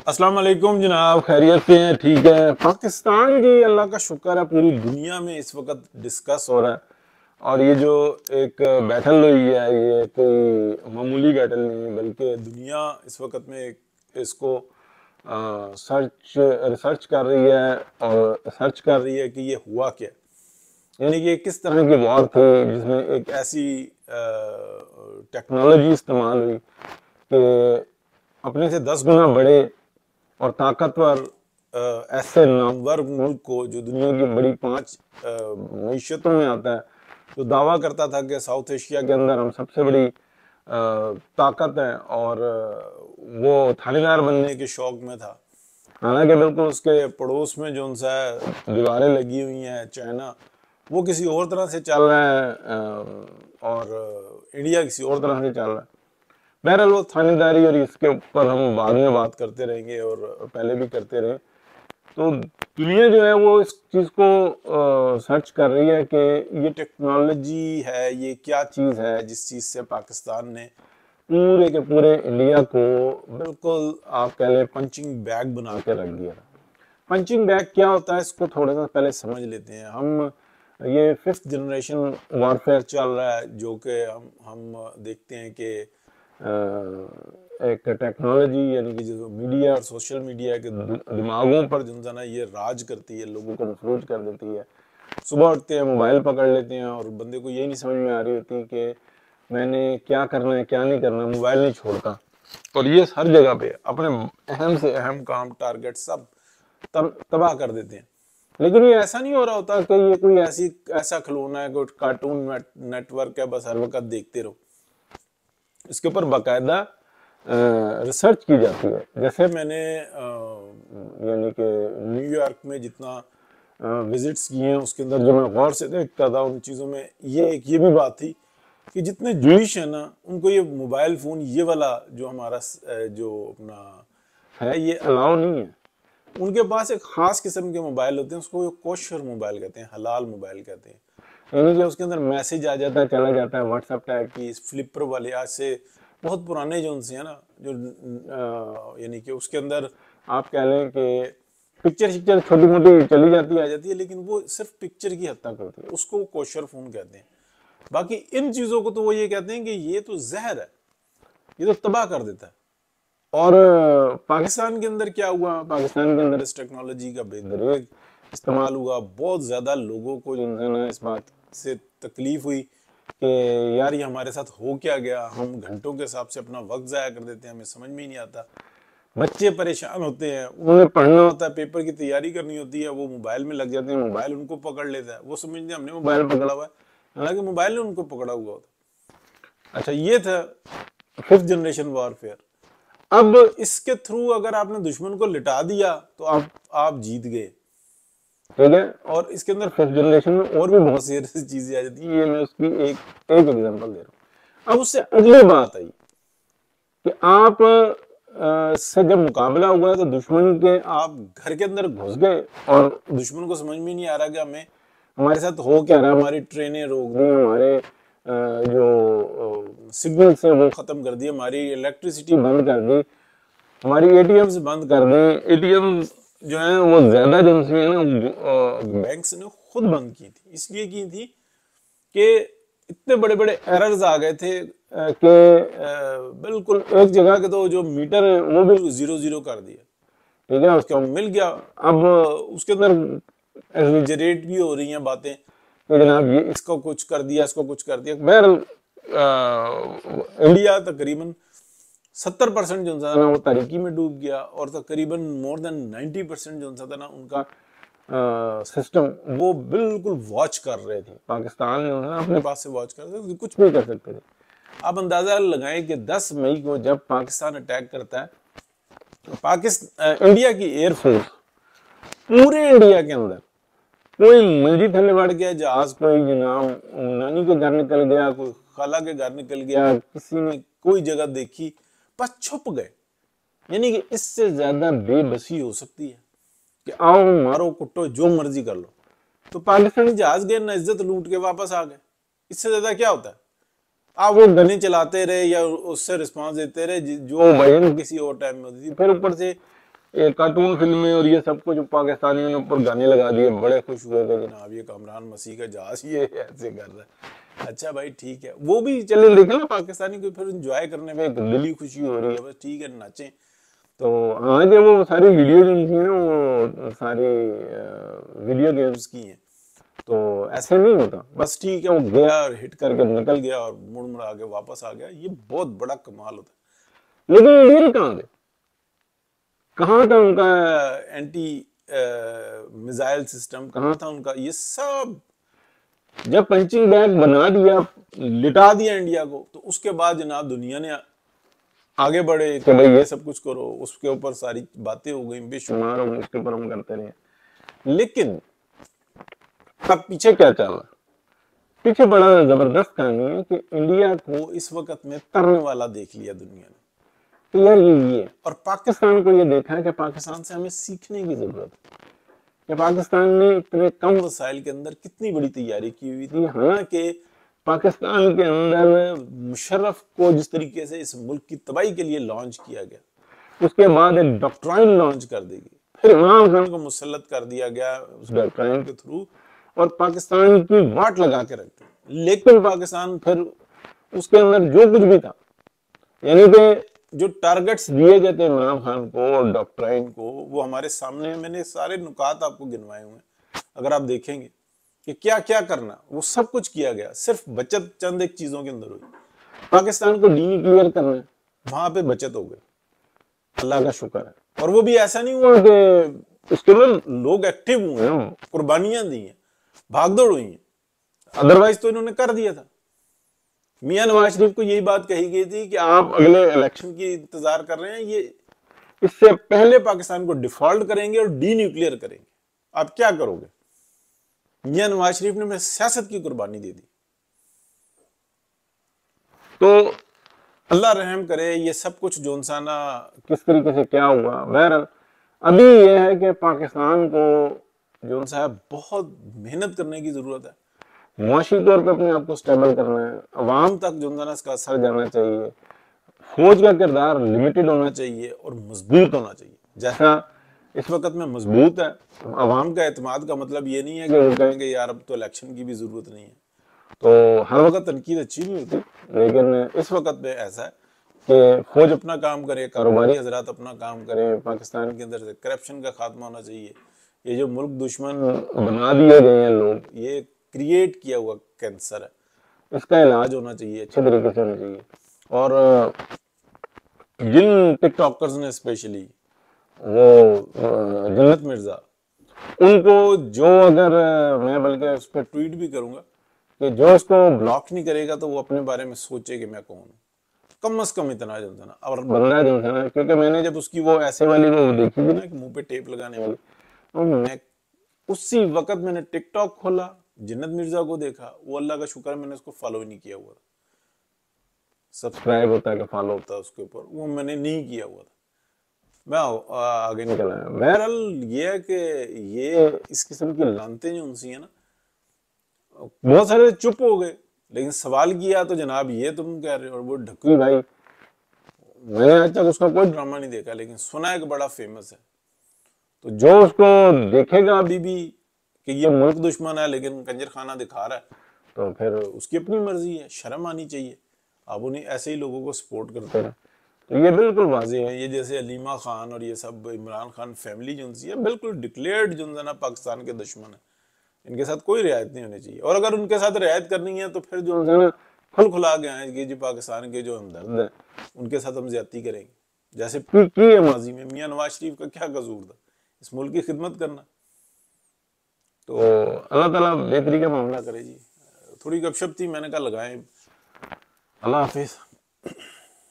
अस्सलाम वालेकुम जनाब, खैरियत से हैं? ठीक है। पाकिस्तान की अल्लाह का शुक्र है पूरी दुनिया में इस वक्त डिस्कस हो रहा है। और ये जो एक बैटल हुई है, ये कोई मामूली बैटल नहीं है, बल्कि दुनिया इस वक्त में इसको रिसर्च कर रही है और सर्च कर रही है कि ये हुआ क्या, यानी कि किस तरह की वॉर थी जिसमें एक ऐसी टेक्नोलॉजी इस्तेमाल हुई कि अपने से 10 गुना बड़े और ताकतवर ऐसे नामवर मुल्क को, जो दुनिया की बड़ी 5 मीशतों में आता है, जो दावा करता था कि साउथ एशिया के अंदर हम सबसे बड़ी ताकत है, और वो थानेदार बनने के शौक में था। हालांकि बिल्कुल उसके पड़ोस में जो उनसा दीवारें लगी हुई हैं, चाइना, वो किसी और तरह से चल रहा है, और इंडिया किसी और तरह से चल रहा है। बहरहाल वो थानेदारी और इसके ऊपर हम बाद में बात करते रहेंगे और पहले भी करते रहे। तो दुनिया जो है वो इस चीज़ को सर्च कर रही है कि ये टेक्नोलॉजी है, ये क्या चीज़ है जिस चीज़ से पाकिस्तान ने पूरे के पूरे इंडिया को बिल्कुल, आप कह लें, पंचिंग बैग बना के रख दिया। पंचिंग बैग क्या होता है, इसको थोड़ा सा पहले समझ लेते हैं हम। ये 5th जनरेशन वारफेयर चल रहा है, जो कि हम देखते हैं कि एक टेक्नोलॉजी, यानी कि जो मीडिया और सोशल मीडिया के दिमागों पर जो ना ये राज करती है, लोगों को मफलूज कर देती है। सुबह उठते हैं, मोबाइल पकड़ लेते हैं, और बंदे को यही नहीं समझ में आ रही होती कि मैंने क्या करना है क्या नहीं करना, मोबाइल नहीं छोड़ता। और ये हर जगह पे अपने अहम से अहम काम, टारगेट सब तबाह कर देते हैं। लेकिन ये ऐसा नहीं हो रहा होता कि ये कोई ऐसा खिलौना है, कोई कार्टून नेटवर्क है, बस हर वक्त देखते रहो। इसके ऊपर बाकायदा रिसर्च की जाती है। जैसे मैंने यानी कि न्यूयॉर्क में जितना विजिट्स किए हैं, उसके अंदर जो मैं गौर से देखता था उन चीज़ों में, ये भी बात थी कि जितने जूइश है ना, उनको ये मोबाइल फ़ोन, ये वाला जो हमारा जो अपना है, ये अलाउ नहीं है। उनके पास एक ख़ास किस्म के मोबाइल होते हैं, उसको कोशर मोबाइल कहते हैं, हलाल मोबाइल कहते हैं। यानी कि उसके अंदर मैसेज आ जाता है, चला जाता है, व्हाट्सएप टाइप की, फ्लिपर वाले, आज से बहुत पुराने जो उनसे है ना, जो यानी कि उसके अंदर आप कह लें कि पिक्चर शिक्चर छोटी मोटी चली जाती आ जाती है, लेकिन वो सिर्फ पिक्चर की हद तक होती है, उसको कोशर फ़ोन कहते हैं। बाकी इन चीज़ों को तो वो ये कहते हैं कि ये तो जहर है, ये तो तबाह कर देता है। और पाकिस्तान के अंदर क्या हुआ, पाकिस्तान के अंदर इस टेक्नोलॉजी का बेदरेज इस्तेमाल हुआ। बहुत ज़्यादा लोगों को जो है ना, इस बात से तकलीफ हुई कि यार ये हमारे साथ हो क्या गया, हम घंटों के हिसाब से अपना वक्त ज़ाया कर देते हैं, हमें समझ में ही नहीं आता। बच्चे परेशान होते हैं, उन्हें पढ़ना होता है, पेपर की तैयारी करनी होती है, वो मोबाइल में लग जाते हैं, मोबाइल उनको पकड़ लेता है, वो समझते हैं हमने मोबाइल पकड़ा हुआ है, हालांकि मोबाइल ने उनको पकड़ा हुआ होता। अच्छा, ये था 5th जनरेशन वॉरफेयर। अब इसके थ्रू अगर आपने दुश्मन को लिटा दिया तो आप जीत गए, ठीक है। और इसके अंदर 5th जनरेशन में और भी बहुत सी ऐसी चीजें आ जाती है, ये मैं उसकी एक एग्जांपल दे रहा हूँ। अब उससे अगली बात आई कि आप से जब मुकाबला हुआ तो दुश्मन के आप घर के अंदर घुस गए, और दुश्मन को समझ में नहीं आ रहा कि हमारे साथ हो क्या रहा है, हमारी ट्रेनें रोक दी, हमारे जो सिग्नल से वो खत्म कर दिए, हमारी इलेक्ट्रिसिटी बंद कर दी, हमारी एटीएम्स बंद कर दें। एटीएम जो है वो ज्यादा जो है ना, बैंक्स ने खुद बंद की थी, इसलिए की थी कि इतने बड़े बड़े एरर्स आ गए थे कि बिल्कुल एक जगह के तो जो मीटर है वो भी 0 कर दिया, ठीक है, उसका मिल गया। अब उसके अंदर एग्जैजरेट भी हो रही हैं बातें कि जनाब ये इसको कुछ कर दिया, इसको कुछ कर दिया। बहरहाल इंडिया तकरीबन 70% जो था ना वो तारीकी में डूब गया, और तकरीबन मोर देन 90% जो था ना उनका सिस्टम वो बिल्कुल वॉच कर रहे थे। पाकिस्तान जो है ना अपने पास से वॉच कर रहे थे, कुछ भी कर सकते थे। आप अंदाजा लगाएं कि 10 मई को जब पाकिस्तान अटैक करता है, तो इंडिया की एयरफोर्स पूरे इंडिया के अंदर, कोई मंजी थले बढ़ गया जहाज, कोई जनाब नानी के घर निकल गया, कोई खाला के घर निकल गया, किसी ने कोई जगह देखी, बस छुप गए। यानी कि इससे ज्यादा बेबसी हो सकती है कि आओ मारो कुटो जो मर्जी कर लो। तो पाकिस्तानी जहाज गए ना, इज्जत लूट के वापस आ गए। इससे ज्यादा क्या होता है? आप वो गने चलाते रहे या उससे रिस्पांस देते रहे जो भजन किसी और टाइम में होती थी। फिर ऊपर से ये कार्टून फिल्में और ये सब कुछ पाकिस्तानियों ने ऊपर गाने लगा दिए, बड़े खुश हुए थे जनाब ये कमरान मसीह का जहाज ये ऐसे कर रहा है। अच्छा भाई ठीक है, वो भी चले देखे ना पाकिस्तानी को फिर एंजॉय करने में एक दिली खुशी हो रही है, बस ठीक है नाचें। तो आज वो सारी वीडियो जो थी ना वो सारी वीडियो गेम्स की हैं, तो ऐसे नहीं होता, बस ठीक है वो गया और हिट करके निकल गया और मुड़ मुड़ आके वापस आ गया, ये बहुत बड़ा कमाल होता है। लेकिन इंडियन कहाँ थे, कहाँ था उनका एंटी मिसाइल सिस्टम, कहाँ था उनका ये सब। जब पंचिंग बैग बना दिया, लिटा दिया इंडिया को, तो उसके बाद जनाब दुनिया ने आगे बढ़े कि भाई ये सब कुछ करो, उसके ऊपर सारी बातें हो गई बेशुमार, हो उसके ऊपर हम करते रहे। लेकिन अब पीछे क्या चल रहा, पीछे बड़ा जबरदस्त कहानी है कि इंडिया को इस वक्त में तरने वाला देख लिया दुनिया ने, तो यार ये है। और पाकिस्तान को ये देखा है कि पाकिस्तान से हमें सीखने की जरूरत है कि पाकिस्तान ने इतने कम वसाइल के अंदर कितनी बड़ी तैयारी की हुई थी। हालांकि पाकिस्तान के अंदर मुशर्रफ को जिस तरीके से इस मुल्क की तबाही के लिए लॉन्च किया गया, उसके बाद एक डॉक्ट्राइन लॉन्च कर दी गई, फिर इमरान खान को मुसल्लत कर दिया गया उस डॉक्ट्राइन के थ्रू, और पाकिस्तान की वाट लगा के रख दी। लेकिन पाकिस्तान फिर उसके अंदर जो कुछ भी था, यानी कि जो टारगेट्स दिए गए थे इमरान खान को और डॉक्ट्राइन को, वो हमारे सामने, मैंने सारे नुकात आपको गिनवाए हुए हैं, अगर आप देखेंगे कि क्या क्या करना, वो सब कुछ किया गया, सिर्फ बचत चंद एक चीजों के अंदर हुई। पाकिस्तान को डीन्यूक्लियर करना है, वहां पे बचत हो गई, अल्लाह का शुक्र है। और वो भी ऐसा नहीं हुआ कि उसके लिए लोग एक्टिव हुए हैं, कुर्बानियां दी हैं, भागदौड़ हुई है, अदरवाइज तो इन्होंने कर दिया था। मियां नवाज शरीफ को यही बात कही गई थी कि आप अगले इलेक्शन की इंतजार कर रहे हैं, ये इससे पहले पाकिस्तान को डिफॉल्ट करेंगे और डीन्यूक्लियर करेंगे, आप क्या करोगे। मियां नवाज शरीफ ने सियासत की कुर्बानी दे दी। तो अल्लाह रहम करे, ये सब कुछ जोनसाना किस तरीके से क्या हुआ। बहरहाल अभी यह है कि पाकिस्तान को जोन साहब बहुत मेहनत करने की जरूरत है, मुआशी तौर पर अपने आप को स्टेबल करना है, अवाम तक जो है इसका असर जाना चाहिए, फौज का किरदार लिमिटेड होना चाहिए और मजबूत होना चाहिए, जैसा इस वक्त में मजबूत है। अवाम का एतमाद का मतलब ये नहीं है कि वो कहेंगे यार अब तो इलेक्शन की भी जरूरत नहीं है, तो हर वक्त तनकीद अच्छी नहीं होती, लेकिन इस वक्त में ऐसा है कि फौज अपना काम करे, कारोबारी हजरात अपना काम करें, पाकिस्तान के अंदर से करप्शन का खात्मा होना चाहिए। ये जो मुल्क दुश्मन बना दिए गए हैं लोग, ये क्रिएट किया हुआ कैंसर है, इसका इलाज होना चाहिए, अच्छे तरीके से होना चाहिए। और जिन टिकटॉकर्स ने स्पेशली वो जन्नत मिर्जा, उनको जो अगर मैं बल्कि उस पर ट्वीट भी करूंगा कि जो उसको ब्लॉक नहीं करेगा तो वो अपने बारे में सोचे कि मैं कौन हूँ, कम से कम इतना जो था ना। और बंदा जो था ना, क्योंकि मैंने जब उसकी वो ऐसे वाली वो देखी थी ना कि मुंह पे टेप लगाने वाली, तो मैं उसी वक्त मैंने टिकटॉक खोला, जन्नत मिर्जा को देखा, वो अल्लाह का शुक्र है मैंने उसको फॉलो ही नहीं किया हुआ था, सब्सक्राइब होता है कि फॉलो होता है उसके ऊपर, वो मैंने नहीं किया हुआ था, मैं आगे निकल आया। बहरहाल ये है कि ये इस किस्म की लानतें जो उनसी है ना, बहुत सारे चुप हो गए, लेकिन सवाल किया तो जनाब ये तुम कह रहे हो। और वो ढक्की भाई, मैंने आज तक उसका कोई ड्रामा नहीं देखा, लेकिन सुना है कि बड़ा फेमस है, तो जो उसको देखेगा अभी भी कि ये मुल्क दुश्मन है लेकिन कंजर खाना दिखा रहा है, तो फिर उसकी अपनी मर्जी है, शर्म आनी चाहिए। आप उन्हें ऐसे ही लोगों को सपोर्ट करते हैं, तो ये बिल्कुल वाज़ेह है। ये जैसे अलीमा खान और ये सब इमरान खान फैमिली जो है बिल्कुल डिक्लेयर्ड जो है ना पाकिस्तान के दुश्मन है, इनके साथ कोई रियायत नहीं होनी चाहिए। और अगर उनके साथ रियायत करनी है तो फिर जो है ना खुल खुला के आएंगे जी, पाकिस्तान के जो हमदर्द है उनके साथ हम ज्यादती करेंगे, जैसे की है माजी में। मियां नवाज शरीफ का क्या कसूर था इस मुल्क की खिदमत करना। तो अल्लाह ताला बेहतरी का मामला करे जी। थोड़ी गपशप थी, मैंने कहा लगाएं। अल्लाह हाफिज।